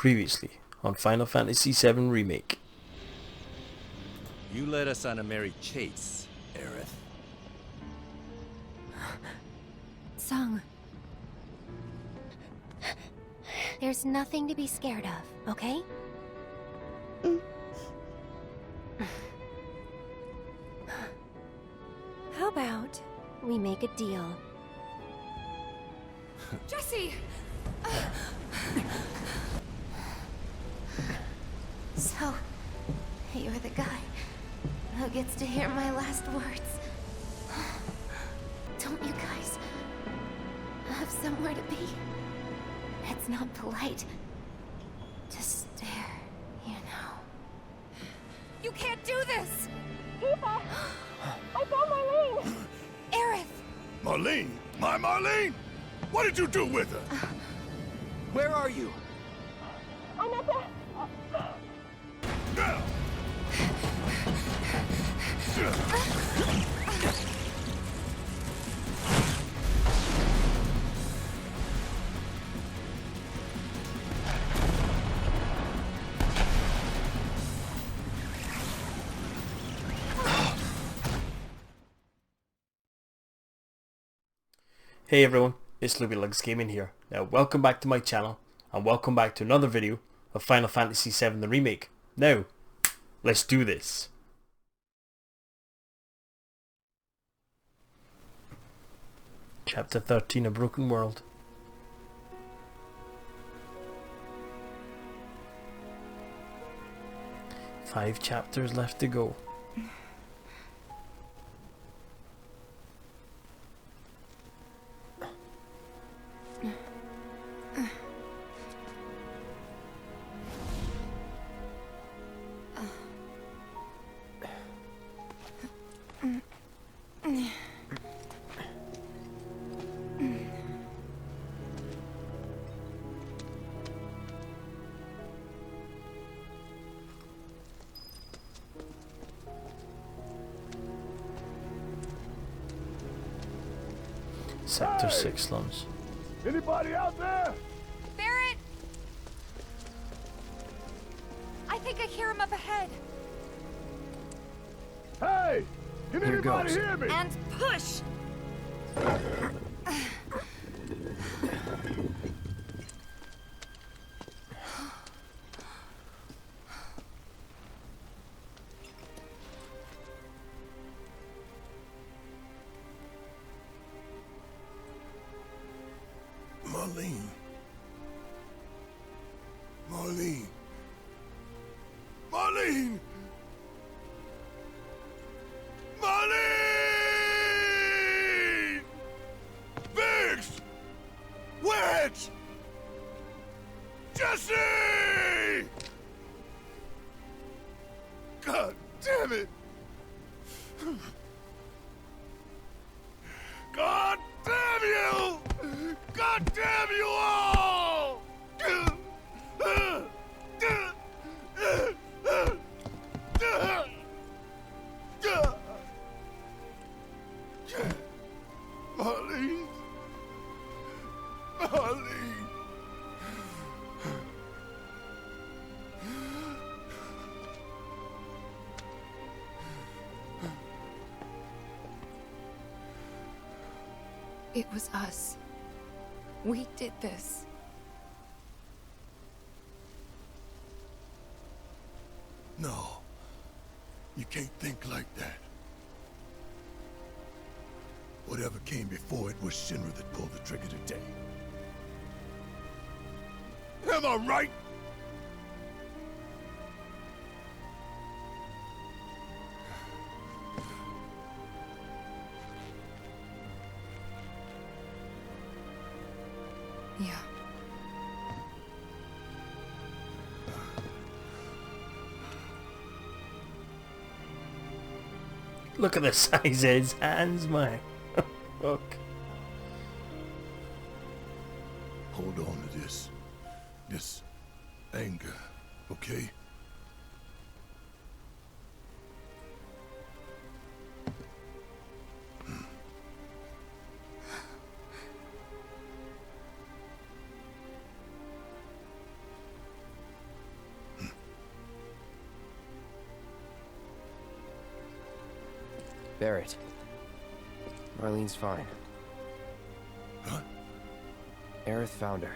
Previously on Final Fantasy VII Remake. You led us on a merry chase, Aerith. Sung. There's nothing to be scared of, okay? How about we make a deal? Jesse! So, you're the guy who gets to hear my last words. Don't you guys have somewhere to be? It's not polite to stare, you know. You can't do this! Eva! I found Marlene! Aerith! Marlene? My Marlene? What did you do with her? Where are you? I'm at the... Now! Hey everyone, it's Loopylugs Gaming here. Now welcome back to my channel and welcome back to another video of Final Fantasy VII the Remake. Now, let's do this. Chapter 13, A Broken World. Five chapters left to go. Sector 6 slums. Anybody out there? Barrett! I think I hear him up ahead. Hey! Can Here anybody goes. hear me? And push! Marlene. Marlene. Marlene! Marlene! Biggs! Wedge! Jesse! God damn it! God damn you! God damn you all! Marlene. Marlene. It was us. We did this. No. You can't think like that. Whatever came before it was Shinra that pulled the trigger today. Am I right? Yeah. Look at the size of his hands, man. Look. Hold on to this anger, okay? Barrett. Marlene's fine. Huh? Aerith found her.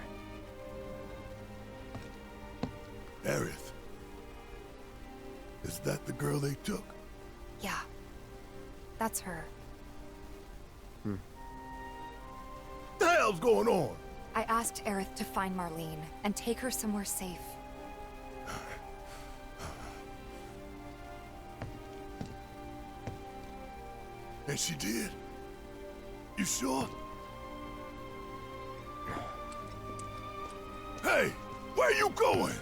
Aerith. Is that the girl they took? Yeah. That's her. What the hell's going on? I asked Aerith to find Marlene and take her somewhere safe. And she did? You sure? Hey, where you going?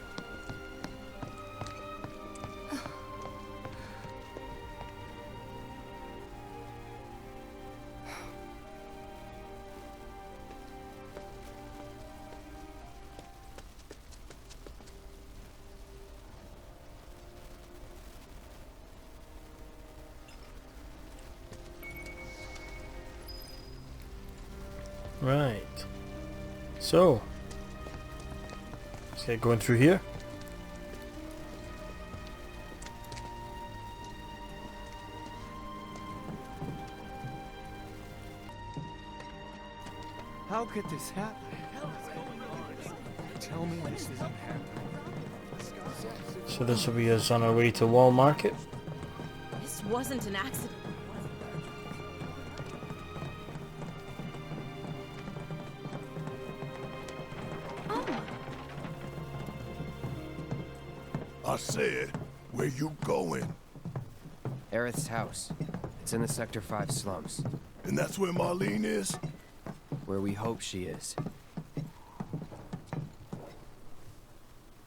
Right. So, let's get going through here. How could this happen? Tell me this isn't happening. So this will be us on our way to Wall Market. This wasn't an accident. I said, where you going? Aerith's house. It's in the Sector 5 slums. And that's where Marlene is? Where we hope she is.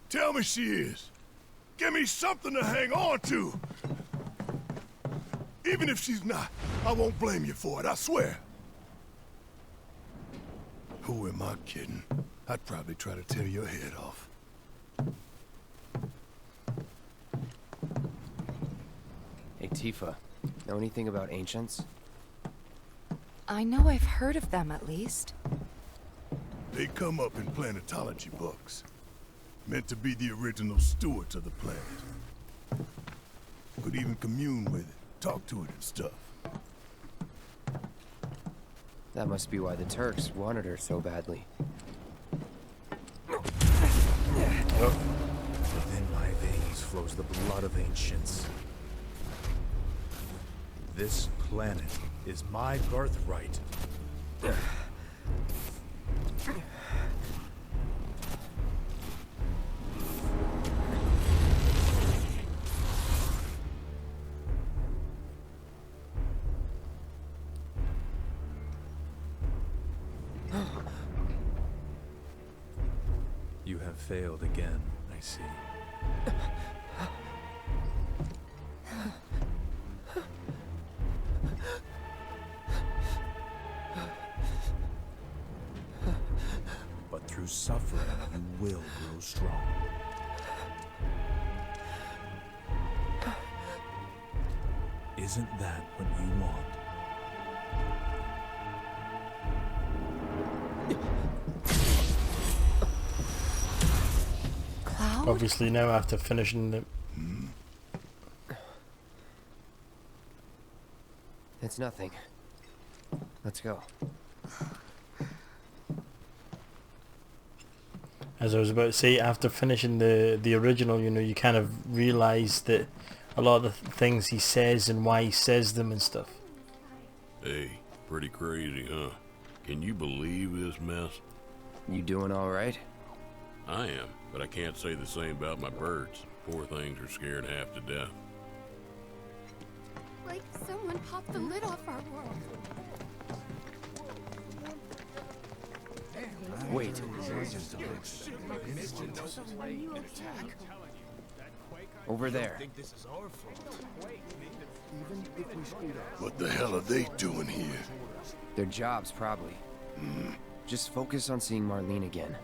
Tell me she is. Give me something to hang on to. Even if she's not, I won't blame you for it, I swear. Who am I kidding? I'd probably try to tear your head off. Hey, Tifa. Know anything about ancients? I know I've heard of them at least. They come up in planetology books. Meant to be the original stewards of the planet. Could even commune with it, talk to it and stuff. That must be why the Turks wanted her so badly. Within my veins flows the blood of ancients. This planet is my birthright. You have failed again, I see. But through suffering, you will grow strong. Isn't that what you want? Cloud? Obviously now after finishing the... It's nothing. Let's go. As I was about to say, after finishing the original, you know, you kind of realise that a lot of the things he says and why he says them and stuff. Hey, pretty crazy, huh? Can you believe this mess? You doing all right? I am, but I can't say the same about my birds. Poor things are scared half to death. Like someone popped the lid off our world. Wait. Over there. What the hell are they doing here? Their jobs, probably. Just focus on seeing Marlene again.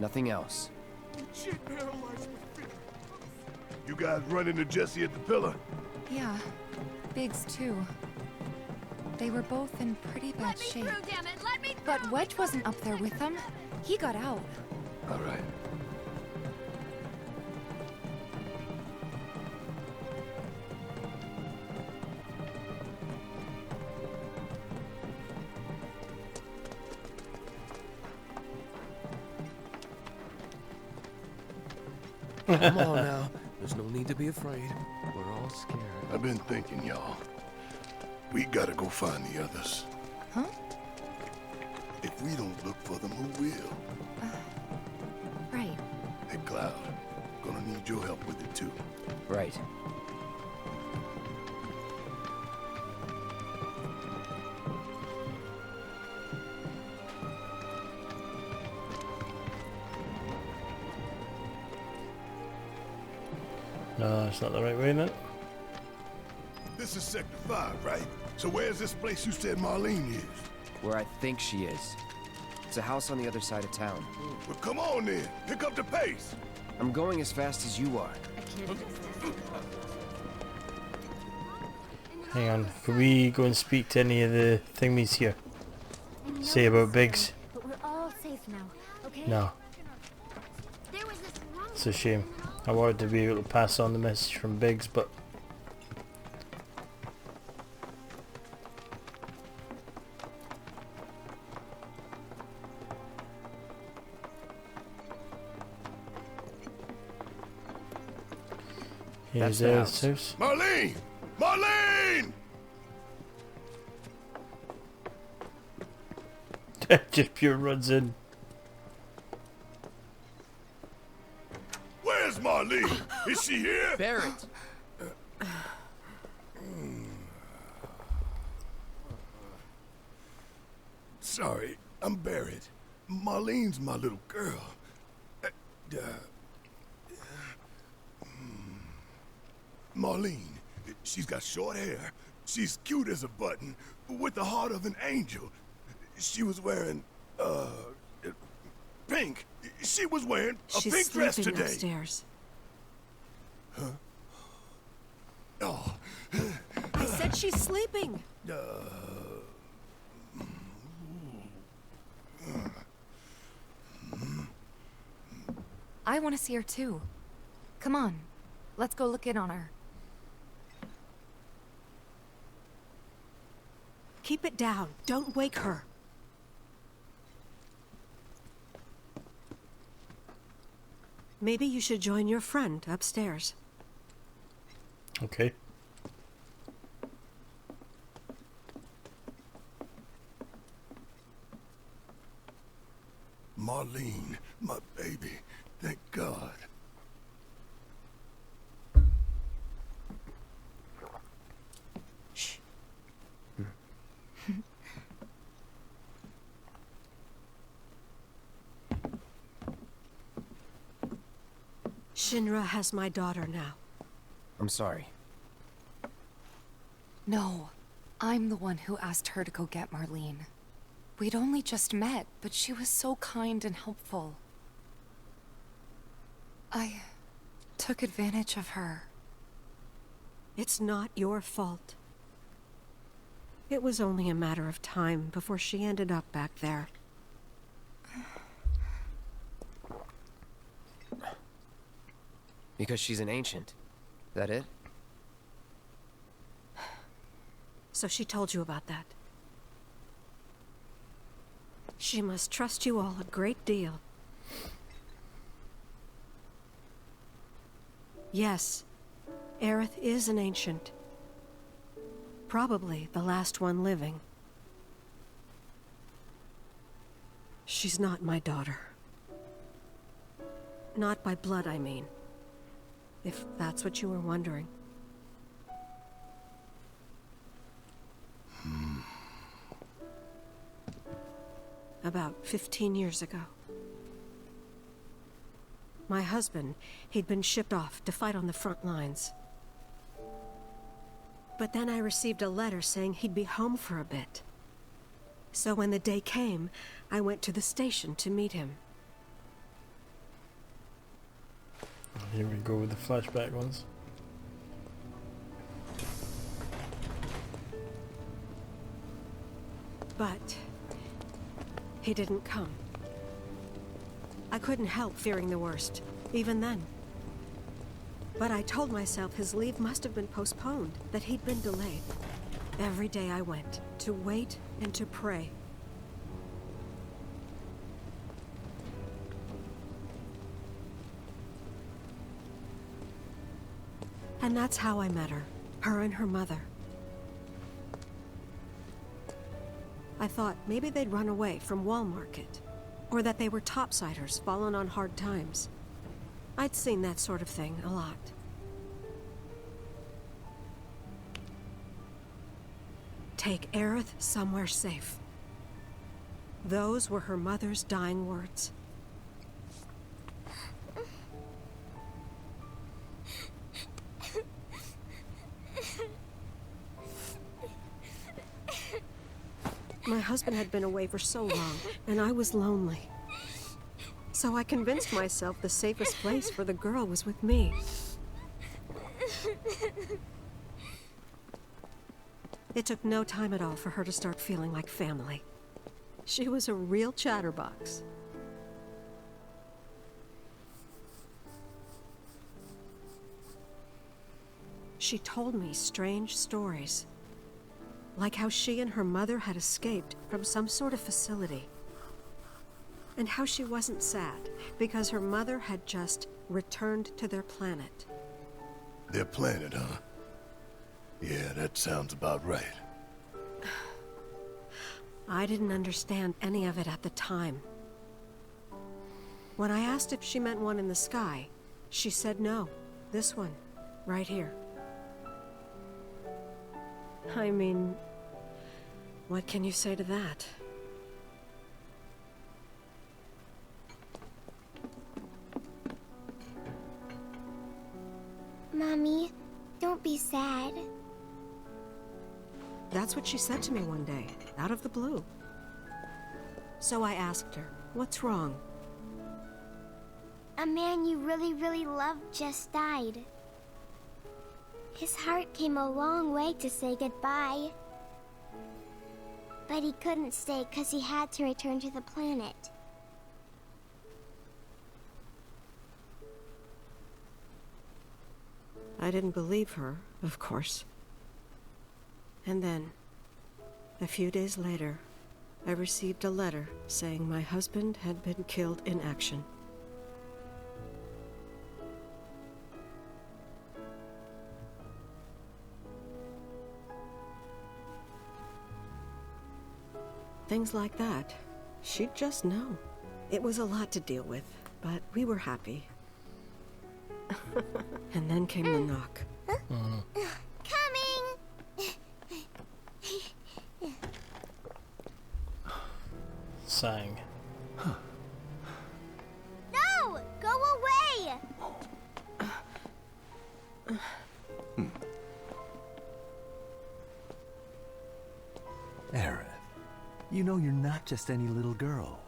Nothing else. You guys run into Jesse at the pillar? Yeah. Biggs too. They were both in pretty bad shape. Let me through, damn it! Let me through! But Wedge wasn't up there with them. He got out. All right. Come on now. There's no need to be afraid. We're all scared. I've been thinking, y'all. We gotta go find the others. Huh? If we don't look for them, who will? Right. Hey, Cloud. Gonna need your help with it, too. Right. No, it's not the right way, then. This is Sector 5, right? So where's this place you said Marlene is? Where I think she is. It's a house on the other side of town. Well, come on then. Pick up the pace. I'm going as fast as you are. Hang on. Could we go and speak to any of the thingies here? Say about Biggs? But we're all safe now, okay? No. There was this wrong It's a shame. I wanted to be able to pass on the message from Biggs, but... Here's the Aerith's house. house. Marlene! Marlene! Just pure runs in. Where's Marlene? Is she here? Barrett! Sorry, I'm Barrett. Marlene's my little girl. Marlene, she's got short hair. She's cute as a button, with the heart of an angel. She was wearing, pink. She was wearing a She's pink dress sleeping today. upstairs. Huh? Oh. I said she's sleeping. I want to see her too. Come on, let's go look in on her. Keep it down. Don't wake her. Maybe you should join your friend upstairs. Okay. Marlene, my baby. Thank God. Shh. Shinra has my daughter now. I'm sorry. No, I'm the one who asked her to go get Marlene. We'd only just met, but she was so kind and helpful. I took advantage of her. It's not your fault. It was only a matter of time before she ended up back there. Because she's an ancient. That it? So she told you about that. She must trust you all a great deal. Yes, Aerith is an ancient. Probably the last one living. She's not my daughter. Not by blood, I mean. If that's what you were wondering. About 15 years ago. My husband, he'd been shipped off to fight on the front lines. But then I received a letter saying he'd be home for a bit. So when the day came, I went to the station to meet him. Here we go with the flashback ones. But he didn't come. I couldn't help fearing the worst, even then. But I told myself his leave must have been postponed, that he'd been delayed. Every day I went, to wait and to pray. And that's how I met her. Her and her mother. I thought maybe they'd run away from Wall Market. Or that they were topsiders fallen on hard times. I'd seen that sort of thing a lot. Take Aerith somewhere safe. Those were her mother's dying words. My husband had been away for so long, and I was lonely. So I convinced myself the safest place for the girl was with me. It took no time at all for her to start feeling like family. She was a real chatterbox. She told me strange stories. Like how she and her mother had escaped from some sort of facility. And how she wasn't sad because her mother had just returned to their planet. Their planet, huh? Yeah, that sounds about right. I didn't understand any of it at the time. When I asked if she meant one in the sky, she said no. This one, right here. I mean, what can you say to that? Mommy, don't be sad. That's what she said to me one day, out of the blue. So I asked her, what's wrong? A man you really, really loved just died. His heart came a long way to say goodbye. But he couldn't stay because he had to return to the planet. I didn't believe her, of course. And then, a few days later, I received a letter saying my husband had been killed in action. Things like that, she'd just know. It was a lot to deal with, but we were happy. And then came the knock. Coming! Sang. No! Go away! Aerith, you know you're not just any little girl.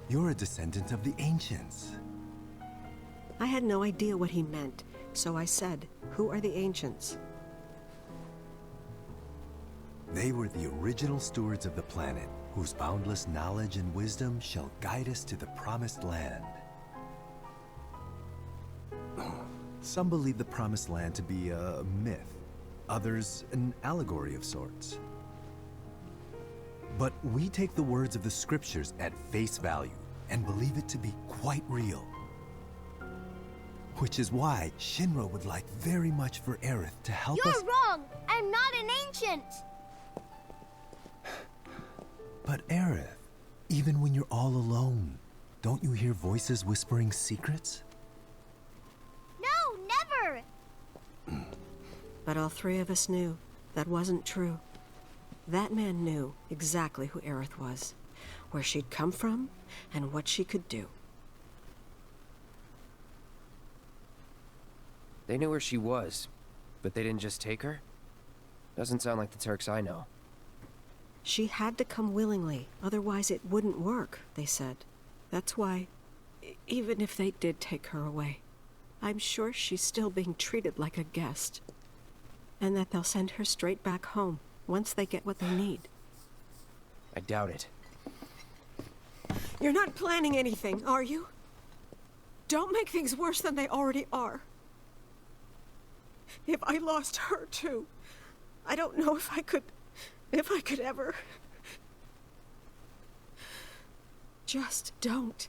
You're a descendant of the Ancients. I had no idea what he meant, so I said, "Who are the Ancients?" They were the original stewards of the planet, whose boundless knowledge and wisdom shall guide us to the Promised Land. Some believe the Promised Land to be a myth, others an allegory of sorts. But we take the words of the scriptures at face value and believe it to be quite real. Which is why Shinra would like very much for Aerith to help us— You're wrong! I'm not an ancient! But Aerith, even when you're all alone, don't you hear voices whispering secrets? No, never! But all three of us knew that wasn't true. That man knew exactly who Aerith was, where she'd come from, and what she could do. They knew where she was, but they didn't just take her? Doesn't sound like the Turks I know. She had to come willingly, otherwise it wouldn't work, they said. That's why, even if they did take her away, I'm sure she's still being treated like a guest. And that they'll send her straight back home, once they get what they need. I doubt it. You're not planning anything, are you? Don't make things worse than they already are. If I lost her too, I don't know if I could ever. Just don't.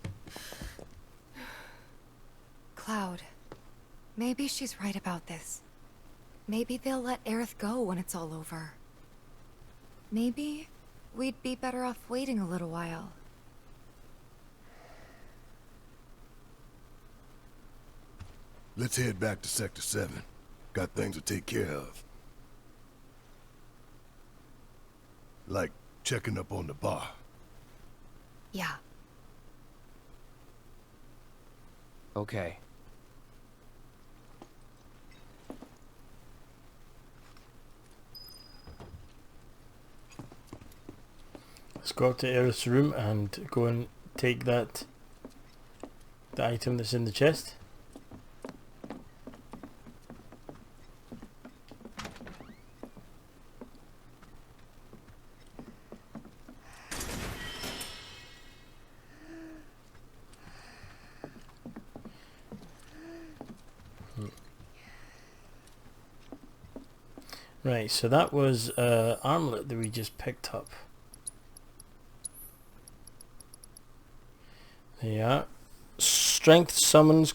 Cloud, Maybe she's right about this. Maybe they'll let Aerith go when it's all over. Maybe we'd be better off waiting a little while. Let's head back to Sector 7. Got things to take care of. Like checking up on the bar. Yeah. Okay. Let's go up to Aerith's room and go and take the item that's in the chest. Right, so that was armlet that we just picked up. Yeah, strength summons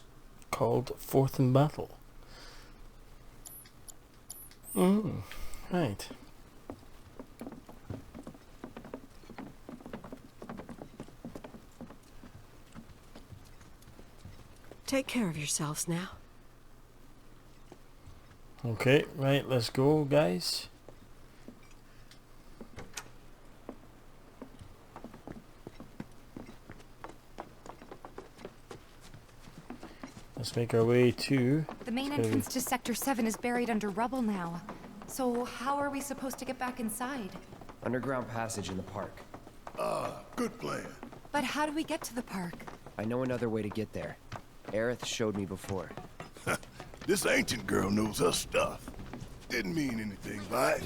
called fourth in battle. Right. Take care of yourselves now. Okay, right, let's go, guys. Let's make our way to... The main entrance to Sector 7 is buried under rubble now. So how are we supposed to get back inside? Underground passage in the park. Good plan. But how do we get to the park? I know another way to get there. Aerith showed me before. This ancient girl knows her stuff. Didn't mean anything by it.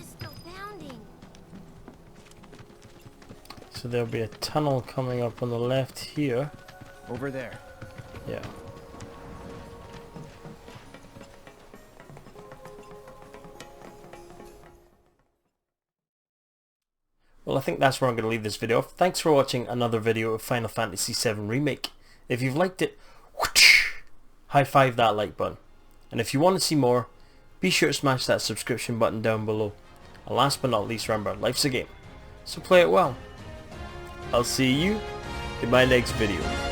So there'll be a tunnel coming up on the left here. Over there. Yeah. Well, I think that's where I'm going to leave this video off. Thanks for watching another video of Final Fantasy VII Remake. If you've liked it, high five that like button. And if you want to see more, be sure to smash that subscription button down below. And last but not least, remember, life's a game, so play it well. I'll see you in my next video.